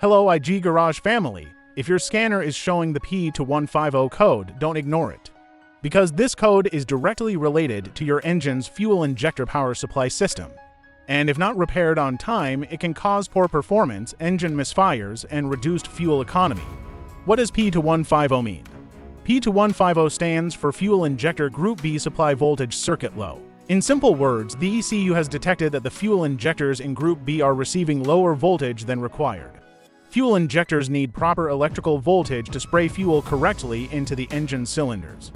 Hello IG Garage family. If your scanner is showing the P2150 code, don't ignore it, because this code is directly related to your engine's fuel injector power supply system. And if not repaired on time, it can cause poor performance, engine misfires, and reduced fuel economy. What does P2150 mean? P2150 stands for Fuel Injector Group B Supply Voltage Circuit Low. In simple words, the ECU has detected that the fuel injectors in Group B are receiving lower voltage than required. Fuel injectors need proper electrical voltage to spray fuel correctly into the engine cylinders.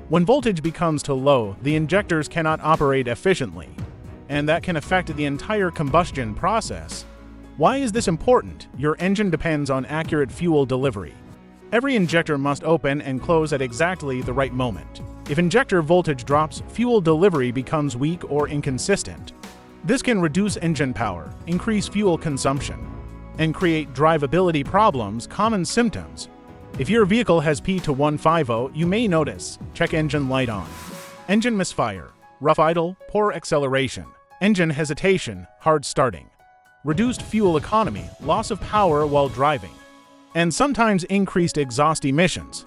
When voltage becomes too low, the injectors cannot operate efficiently, and that can affect the entire combustion process. Why is this important? Your engine depends on accurate fuel delivery. Every injector must open and close at exactly the right moment. If injector voltage drops, fuel delivery becomes weak or inconsistent. This can reduce engine power, increase fuel consumption, and create drivability problems. Common symptoms. If your vehicle has P2150, you may notice: check engine light on, engine misfire, rough idle, poor acceleration, engine hesitation, hard starting, reduced fuel economy, loss of power while driving, and sometimes increased exhaust emissions.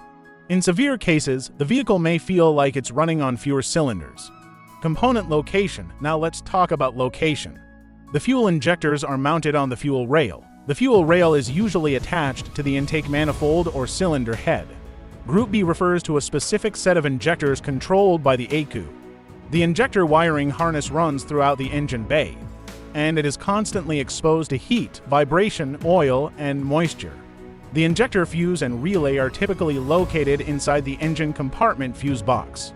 In severe cases, the vehicle may feel like it's running on fewer cylinders. Component location. Now let's talk about location. The fuel injectors are mounted on the fuel rail. The fuel rail is usually attached to the intake manifold or cylinder head. Group B refers to a specific set of injectors controlled by the ECU. The injector wiring harness runs throughout the engine bay, and it is constantly exposed to heat, vibration, oil, and moisture. The injector fuse and relay are typically located inside the engine compartment fuse box.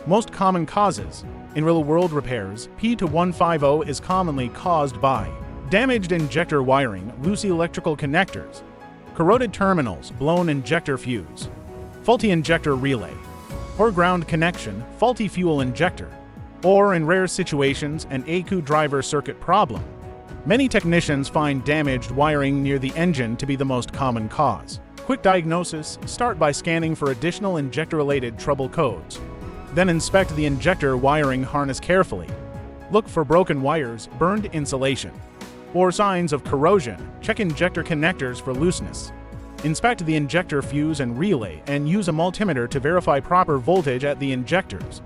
Most common causes. In real-world repairs, P2150 is commonly caused by damaged injector wiring, loose electrical connectors, corroded terminals, blown injector fuse, faulty injector relay, poor ground connection, faulty fuel injector, or in rare situations, an ECU driver circuit problem. Many technicians find damaged wiring near the engine to be the most common cause. Quick diagnosis. Start by scanning for additional injector-related trouble codes. Then inspect the injector wiring harness carefully. Look for broken wires, burned insulation, or signs of corrosion. Check injector connectors for looseness. Inspect the injector fuse and relay, and use a multimeter to verify proper voltage at the injectors.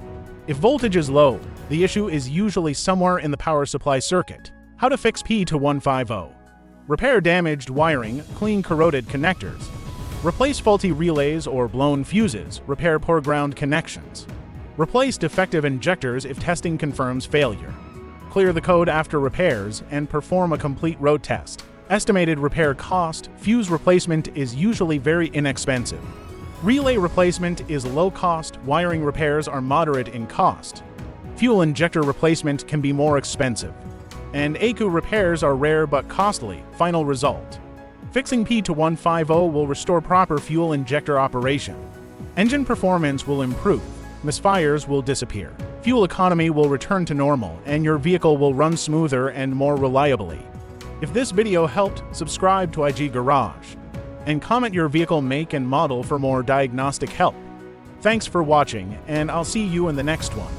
If voltage is low, the issue is usually somewhere in the power supply circuit. How to fix P2150. Repair damaged wiring, clean corroded connectors, replace faulty relays or blown fuses, repair poor ground connections, replace defective injectors if testing confirms failure. Clear the code after repairs, and perform a complete road test. Estimated repair cost. Fuse replacement is usually very inexpensive. Relay replacement is low cost, wiring repairs are moderate in cost. Fuel injector replacement can be more expensive. And ECU repairs are rare but costly. Final result. Fixing P2150 will restore proper fuel injector operation. Engine performance will improve. Misfires will disappear. Fuel economy will return to normal, and your vehicle will run smoother and more reliably. If this video helped, subscribe to IG Garage, and comment your vehicle make and model for more diagnostic help. Thanks for watching, and I'll see you in the next one.